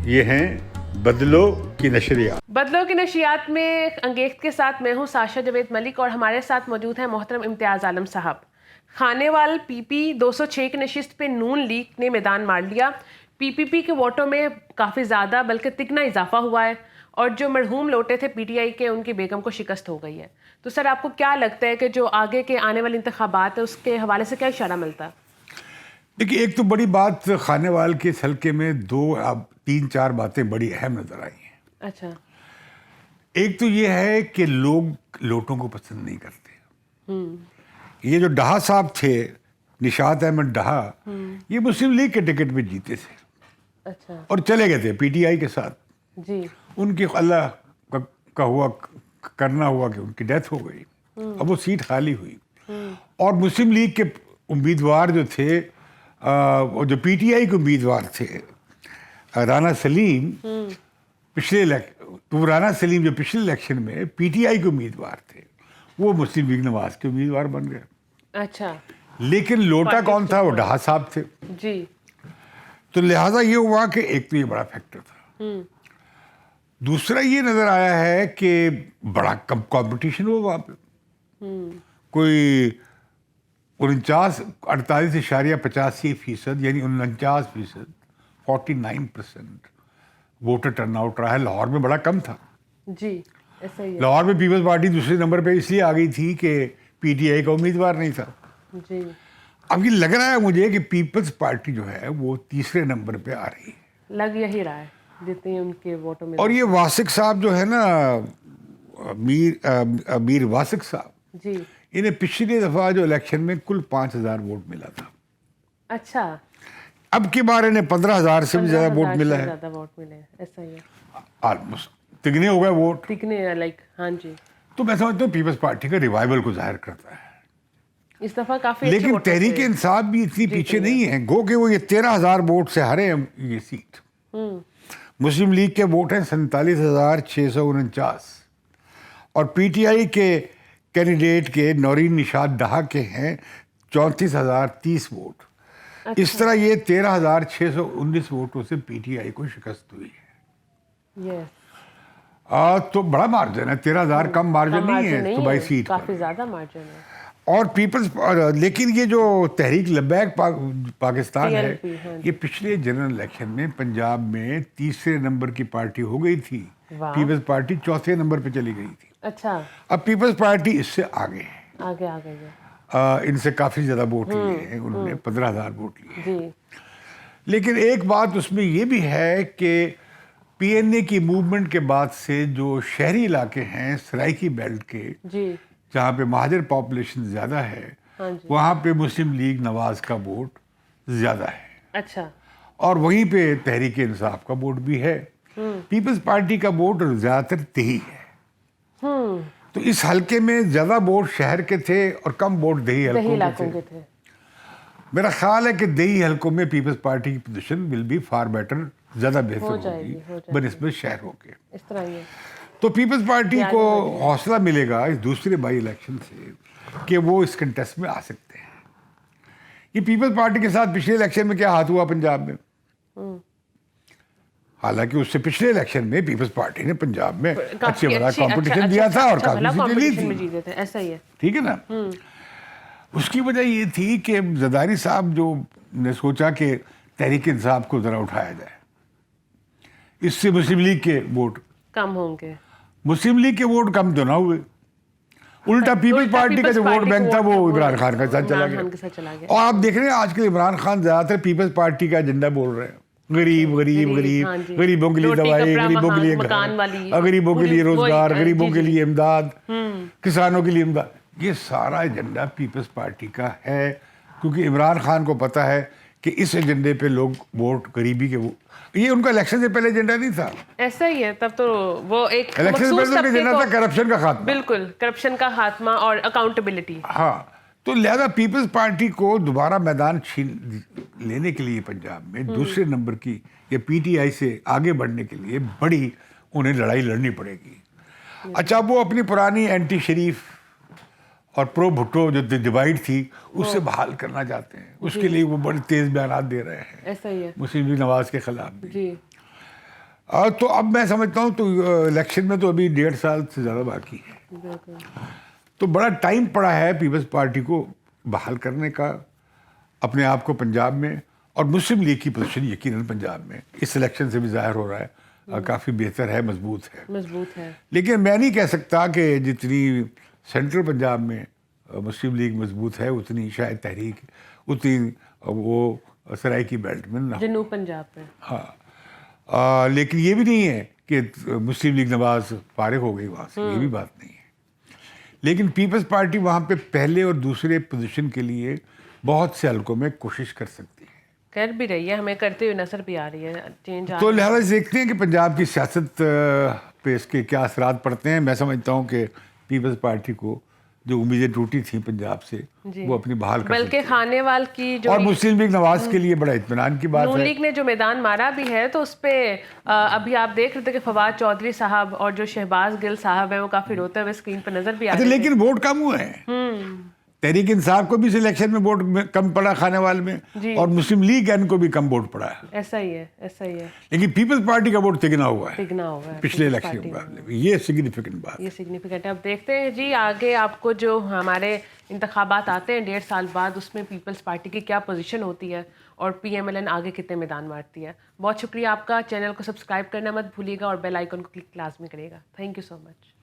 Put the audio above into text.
یہ ہیں بدلو کی نشریات. بدلو کی نشریات میں انگیخت کے ساتھ میں ہوں ساشا جاوید ملک اور ہمارے ساتھ موجود ہیں محترم امتیاز عالم صاحب. کھانے وال پی پی 206 کی نشست پہ نون لیگ نے میدان مار لیا. پی پی پی کے ووٹوں میں کافی زیادہ بلکہ تگنا اضافہ ہوا ہے اور جو مرحوم لوٹے تھے پی ٹی آئی کے ان کی بیگم کو شکست ہو گئی ہے. تو سر آپ کو کیا لگتا ہے کہ جو آگے کے آنے والے انتخابات ہیں اس کے حوالے سے کیا اشارہ ملتا ہے؟ دیکھیے ایک تو بڑی بات کھانے وال کے اس حلقے میں تین چار باتیں بڑی اہم نظر آئی ہیں. اچھا. ایک تو یہ ہے کہ لوگ لوٹوں کو پسند نہیں کرتے. یہ جو ڈہا صاحب تھے نشاط احمد ڈہا یہ مسلم لیگ کے ٹکٹ پہ جیتے تھے. اچھا. اور چلے گئے تھے پی ٹی آئی کے ساتھ. جی. ان کی اللہ کا کرنا ہوا کہ ان کی ڈیتھ ہو گئی. اب وہ سیٹ خالی ہوئی اور مسلم لیگ کے امیدوار جو تھے جو پی ٹی آئی کے امیدوار تھے رانا سلیم رانا سلیم جو پچھلے الیکشن میں پی ٹی آئی کے امیدوار تھے وہ مسلم لیگ نواز کے امیدوار بن گئے. اچھا. لیکن لوٹا کون تھا؟ وہ ڈہا صاحب تھے. جی. تو لہٰذا یہ ہوا کہ ایک تو یہ بڑا فیکٹر تھا. دوسرا یہ نظر آیا ہے کہ بڑا کم کمپٹیشن ہوا وہاں پہ. کوئی 48.85% یعنی 49%، 49% ووٹر ٹرن آؤٹ رہا ہے. لاہور میں بڑا کم تھا. جی ایسا ہی ہے. لاہور میں پیپلز پارٹی دوسرے نمبر پہ اس لیے آ گئی تھی کہ پی ٹی آئی کا امیدوار نہیں تھا. جی. اب یہ لگ رہا ہے مجھے کہ پیپلز پارٹی جو ہے وہ تیسرے نمبر پہ آ رہی ہے. لگ یہی رہا ہے جتنے ان کے ووٹوں میں. اور یہ واسق صاحب جو ہے نا میر واسق صاحب، جی انہیں پچھلی دفعہ جو الیکشن میں کل 5,000 ووٹ ملا تھا. اچھا. اب کی بار انہیں 15,000 سے بھی زیادہ ووٹ ملا ہے. زیادہ ووٹ ملے ایسا ہی ہے. آلموسٹ تگنے ہو گئے ووٹ. تگنے لائک ہاں جی. تو میں سمجھتا ہوں پیپلز پارٹی کا ریوائول کو ظاہر کرتا ہے. اس دفعہ کافی لیکن تحریک انصاف بھی اتنی پیچھے نہیں ہے. گو کہ وہ یہ 13,000 ووٹ سے ہارے ہیں یہ سیٹ. مسلم لیگ کے ووٹ ہیں 47,649 اور پی ٹی آئی کے کینڈیڈیٹ کے نورین نشاط ڈہا کے ہیں 34,030 ووٹ. اس طرح یہ 13,619 ووٹوں سے پی ٹی آئی کو شکست ہوئی ہے. تو بڑا مارجن ہے. 13,000 کم مارجن نہیں ہے صوبائی سیٹ پر. کافی زیادہ مارجن ہے. اور لیکن یہ جو تحریک لبیک پاکستان ہے یہ پچھلے جنرل الیکشن میں پنجاب میں تیسرے نمبر کی پارٹی ہو گئی تھی. پیپلز پارٹی چوتھے نمبر پہ چلی گئی تھی. اچھا. اب پیپلز پارٹی اس سے آگے ہے. آگے آ گئی ہے. ان سے کافی زیادہ ووٹ لیے ہیں. انہوں نے 15,000 ووٹ لیے. جی. لیکن ایک بات اس میں یہ بھی ہے کہ پی این اے کی موومنٹ کے بعد سے جو شہری علاقے ہیں سرائکی بیلٹ کے جہاں پہ مہاجر پاپولیشن زیادہ ہے وہاں پہ مسلم لیگ نواز کا ووٹ زیادہ ہے. اچھا. اور وہیں پہ تحریک انصاف کا ووٹ بھی ہے. پیپلز پارٹی کا ووٹ زیادہ تر دیہی ہے. تو اس حلقے میں زیادہ ووٹ شہر کے تھے اور کم ووٹ دیہی حلقوں کے تھے. میرا خیال ہے کہ دیہی حلقوں میں پیپلز پارٹی کی position will be far better, زیادہ بہتر ہوگی بنسبت شہروں کے. اس طرح ہی ہے. تو پیپلز پارٹی کو حوصلہ ملے گا اس دوسرے بائی الیکشن سے کہ وہ اس کنٹیسٹ میں آ سکتے ہیں. یہ پیپلز پارٹی کے ساتھ پچھلے الیکشن میں کیا ہاتھ ہوا پنجاب میں؟ حالانکہ اس سے پچھلے الیکشن میں پیپلز پارٹی نے پنجاب میں اچھے بڑا کمپٹیشن دیا تھا اور کافی سیٹیں لی تھی. ایسا ہی ہے. ٹھیک ہے نا. اس کی وجہ یہ تھی کہ زرداری صاحب جو نے سوچا کہ تحریک انصاف کو ذرا اٹھایا جائے، اس سے مسلم لیگ کے ووٹ کم ہوں گے. مسلم لیگ کے ووٹ کم تو نہ ہوئے، الٹا پیپلز پارٹی کا جو ووٹ بینک تھا وہ عمران خان کے ساتھ چلا گیا. اور آپ دیکھ رہے ہیں آج کل عمران خان زیادہ تر پیپلز پارٹی کا ایجنڈا بول رہے ہیں. غریب غریب غریب غریبوں کے لیے دوائی، غریبوں کے لیے گھر، غریبوں کے لیے روزگار، غریبوں کے لیے امداد، کسانوں کے لیے امداد. یہ سارا ایجنڈا پیپلز پارٹی کا ہے کیونکہ عمران خان کو پتا ہے کہ اس ایجنڈے پہ لوگ ووٹ غریبی کے یہ ان کا الیکشن سے پہلے ایجنڈا نہیں تھا. ایسا ہی ہے. تب تو وہ ایک الیکشن سے پہلے ایجنڈا تھا کرپشن کا خاتمہ. بالکل کرپشن کا خاتمہ اور اکاؤنٹیبلٹی. ہاں. تو لہذا پیپلز پارٹی کو دوبارہ میدان لینے کے لیے پنجاب میں دوسرے نمبر کی یا پی ٹی آئی سے آگے بڑھنے کے لیے بڑی انہیں لڑائی لڑنی پڑے گی. اچھا وہ اپنی پرانی اینٹی شریف اور پرو بھٹو جو ڈیوائڈ تھی اس سے بحال کرنا چاہتے ہیں. اس کے لیے وہ بڑے تیز بیانات دے رہے ہیں ایسا ہی ہے مسلم لیگ نواز کے خلاف بھی. جی. تو اب میں سمجھتا ہوں تو الیکشن میں تو ابھی 1.5 سال سے زیادہ باقی ہے, بالکل. تو بڑا ٹائم پڑا ہے پیپلز پارٹی کو بحال کرنے کا اپنے آپ کو پنجاب میں. اور مسلم لیگ کی پوزیشن یقیناً پنجاب میں اس الیکشن سے بھی ظاہر ہو رہا ہے کافی بہتر ہے, مضبوط ہے. لیکن میں نہیں کہہ سکتا کہ جتنی سینٹرل پنجاب میں مسلم لیگ مضبوط ہے اتنی شاید تحریک, اتنی وہ سرائکی بیلٹ میں نہ ہو. جنوب پنجاب میں. ہاں, لیکن یہ بھی نہیں ہے کہ مسلم لیگ نواز فارغ ہو گئی وہاں سے, یہ بھی بات نہیں ہے. لیکن پیپلز پارٹی وہاں پہ پہلے اور دوسرے پوزیشن کے لیے بہت سے حلقوں میں کوشش کر سکتی ہے, کر بھی رہی ہے, ہمیں کرتے ہوئے نظر بھی آ رہی ہے چینج. تو لہٰذا دیکھتے ہیں کہ پنجاب کی سیاست پہ اس کے کیا اثرات پڑتے ہیں. میں سمجھتا ہوں کہ پیپلز پارٹی کو جو امیدیں ٹوٹی تھیں پنجاب سے وہ اپنی بحال کر بلکہ کھانے وال کی جو اور مسلم لیگ نواز کے لیے بڑا اطمینان کی بات نون ہے. لیگ نے جو میدان مارا بھی ہے تو اس پہ ابھی آپ دیکھ رہے تھے کہ فواد چودھری صاحب اور جو شہباز گل صاحب ہیں وہ کافی روتے ہوئے اسکرین پہ نظر بھی آ رہے تھے. لیکن ووٹ کم ہوئے ہیں. تحریک انصاف کو بھی اس الیکشن میں ووٹ کم پڑا کھانے والے میں, اور مسلم لیگ ان کو بھی کم ووٹ پڑا ہے. ایسا ہی ہے, ایسا ہی ہے. لیکن پیپلز پارٹی کا ووٹ تگنا ہوا ہے تگنا ہوا ہے پچھلے الیکشن کے مقابلے میں. یہ سگنیفیکنٹ بات ہے. یہ سگنیفیکنٹ ہے. اب دیکھتے ہیں جی آگے آپ کو جو ہمارے انتخابات آتے ہیں 1.5 سال بعد, اس میں پیپلز پارٹی کی کیا پوزیشن ہوتی ہے اور پی ایم ایل این آگے کتنے میدان مارتی ہے. بہت شکریہ آپ کا. چینل کو سبسکرائب کرنا مت بھولیے گا اور بیل آئیکن کو کلک لازمی کریے گا. Thank you so much.